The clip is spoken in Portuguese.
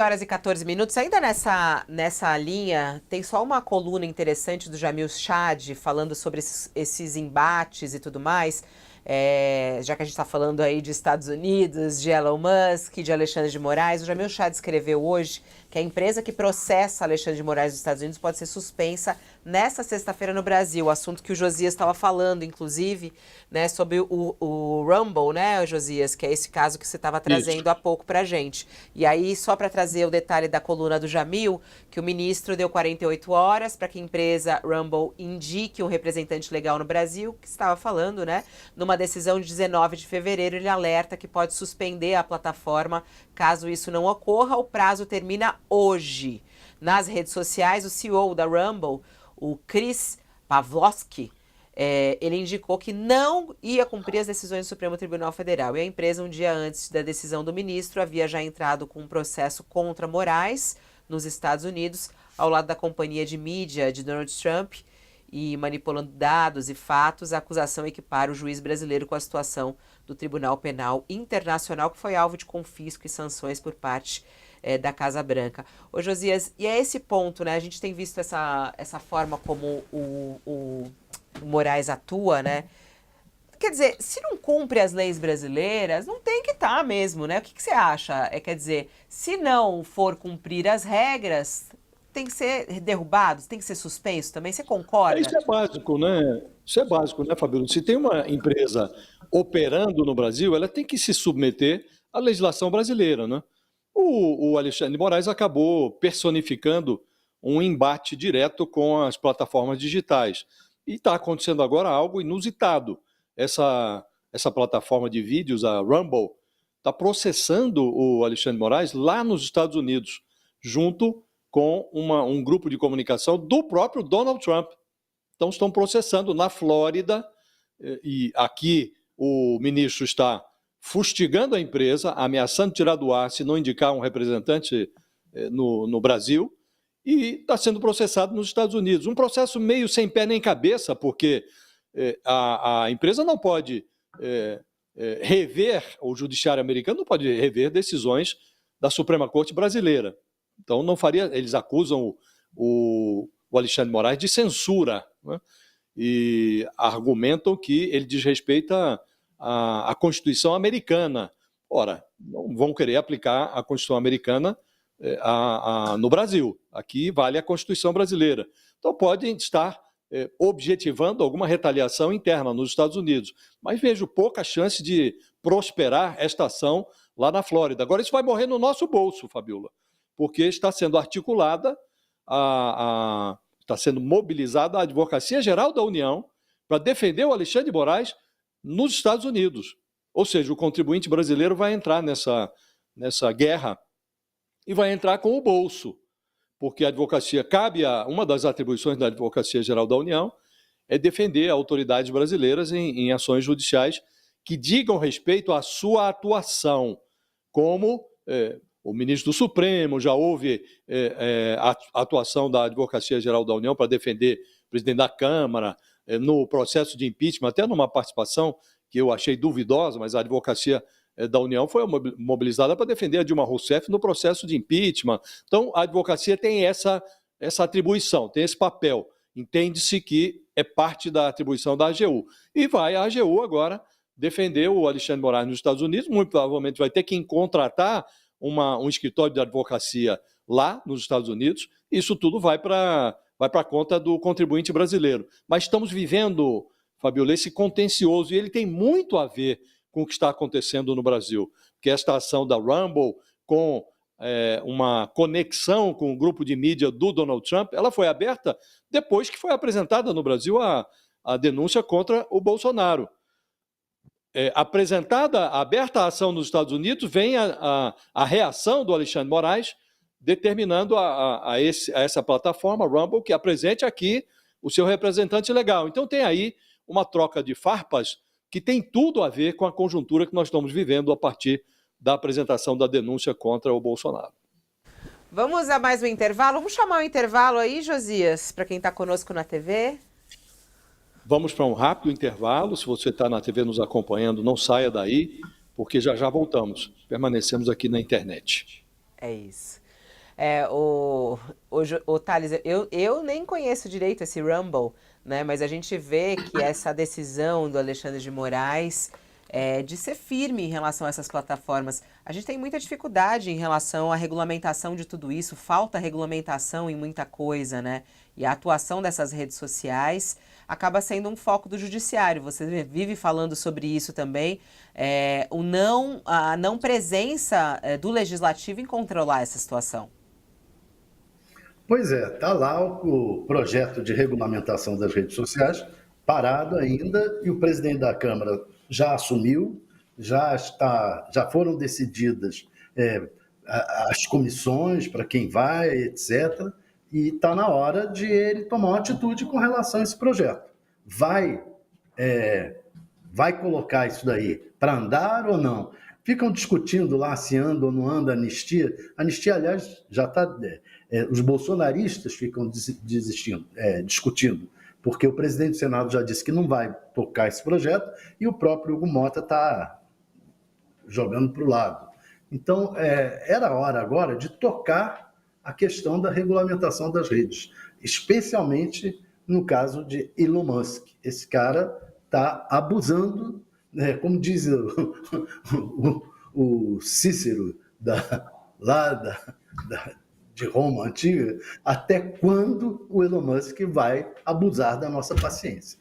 Horas e 14 minutos. Ainda nessa linha, tem só uma coluna interessante do Jamil Chad falando sobre esses embates e tudo mais. Já que a gente está falando aí de Estados Unidos, de Elon Musk, de Alexandre de Moraes, o Jamil Chad escreveu hoje que a empresa que processa Alexandre de Moraes dos Estados Unidos pode ser suspensa nesta sexta-feira no Brasil. Assunto que o Josias estava falando, inclusive, né, sobre o Rumble, né, Josias, que é esse caso que você estava trazendo há pouco para a gente. E aí, só para trazer o detalhe da coluna do Jamil, que o ministro deu 48 horas para que a empresa Rumble indique um representante legal no Brasil, que estava falando, né? Numa decisão de 19 de fevereiro, ele alerta que pode suspender a plataforma caso isso não ocorra. O prazo termina hoje. Nas redes sociais, o CEO da Rumble, o Chris Pavlovski, ele indicou que não ia cumprir as decisões do Supremo Tribunal Federal. E a empresa, um dia antes da decisão do ministro, havia já entrado com um processo contra Moraes nos Estados Unidos, ao lado da companhia de mídia de Donald Trump, e manipulando dados e fatos. A acusação equipara o juiz brasileiro com a situação do Tribunal Penal Internacional, que foi alvo de confisco e sanções por parte da Casa Branca. Ô Josias, e é esse ponto, né? A gente tem visto essa forma como o Moraes atua, né? Quer dizer, se não cumpre as leis brasileiras, não tem que estar mesmo, né? O que você acha? Quer dizer, se não for cumprir as regras, tem que ser derrubado, tem que ser suspenso também? Você concorda? Isso é básico, né? Isso é básico, né, Fabíola? Se tem uma empresa operando no Brasil, ela tem que se submeter à legislação brasileira, né? O Alexandre de Moraes acabou personificando um embate direto com as plataformas digitais. E está acontecendo agora algo inusitado. Essa plataforma de vídeos, a Rumble, está processando o Alexandre de Moraes lá nos Estados Unidos, junto com um grupo de comunicação do próprio Donald Trump. Então, estão processando na Flórida, e aqui o ministro está fustigando a empresa, ameaçando tirar do ar se não indicar um representante no Brasil, e está sendo processado nos Estados Unidos. Um processo meio sem pé nem cabeça, porque a empresa não pode rever, o judiciário americano não pode rever decisões da Suprema Corte brasileira. Então, não faria. Eles acusam o Alexandre de Moraes de censura, né? E argumentam que ele desrespeita a Constituição americana. Ora, não vão querer aplicar a Constituição americana no Brasil. Aqui vale a Constituição brasileira. Então, podem estar objetivando alguma retaliação interna nos Estados Unidos. Mas vejo pouca chance de prosperar esta ação lá na Flórida. Agora, isso vai morrer no nosso bolso, Fabíola, porque está sendo articulada, está sendo mobilizada a Advocacia Geral da União para defender o Alexandre de Moraes nos Estados Unidos. Ou seja, o contribuinte brasileiro vai entrar nessa guerra e vai entrar com o bolso, porque a advocacia, uma das atribuições da Advocacia Geral da União é defender autoridades brasileiras em ações judiciais que digam respeito à sua atuação, como o ministro do Supremo. Já houve a atuação da Advocacia Geral da União para defender o presidente da Câmara, no processo de impeachment, até numa participação que eu achei duvidosa, mas a Advocacia da União foi mobilizada para defender a Dilma Rousseff no processo de impeachment. Então, a advocacia tem essa atribuição, tem esse papel. Entende-se que é parte da atribuição da AGU. E vai a AGU agora defender o Alexandre de Moraes nos Estados Unidos, muito provavelmente vai ter que contratar um escritório de advocacia lá nos Estados Unidos. Isso tudo vai para a conta do contribuinte brasileiro. Mas estamos vivendo, Fabiola, esse contencioso, e ele tem muito a ver com o que está acontecendo no Brasil, que esta ação da Rumble, com uma conexão com o grupo de mídia do Donald Trump, ela foi aberta depois que foi apresentada no Brasil a denúncia contra o Bolsonaro. Aberta a ação nos Estados Unidos, vem a reação do Alexandre de Moraes, determinando a essa plataforma, Rumble, que apresente aqui o seu representante legal. Então tem aí uma troca de farpas que tem tudo a ver com a conjuntura que nós estamos vivendo a partir da apresentação da denúncia contra o Bolsonaro. Vamos a mais um intervalo? Vamos chamar o intervalo aí, Josias, para quem está conosco na TV? Vamos para um rápido intervalo. Se você está na TV nos acompanhando, não saia daí, porque já voltamos. Permanecemos aqui na internet. É isso. O Thales, eu nem conheço direito esse Rumble, né? Mas a gente vê que essa decisão do Alexandre de Moraes de ser firme em relação a essas plataformas. A gente tem muita dificuldade em relação à regulamentação de tudo isso, falta regulamentação em muita coisa, né? E a atuação dessas redes sociais acaba sendo um foco do judiciário. Você vive falando sobre isso também, a não presença do legislativo em controlar essa situação. Pois é, está lá o projeto de regulamentação das redes sociais parado ainda e o presidente da Câmara já assumiu, já foram decididas as comissões para quem vai, etc. E está na hora de ele tomar uma atitude com relação a esse projeto. Vai colocar isso daí para andar ou não? Ficam discutindo lá se anda ou não anda a anistia. A anistia, aliás, já está... os bolsonaristas ficam discutindo, porque o presidente do Senado já disse que não vai tocar esse projeto e o próprio Hugo Mota está jogando para o lado. Então, era hora agora de tocar a questão da regulamentação das redes, especialmente no caso de Elon Musk. Esse cara está abusando, né, como diz o Cícero de Roma antiga, até quando o Elon Musk vai abusar da nossa paciência.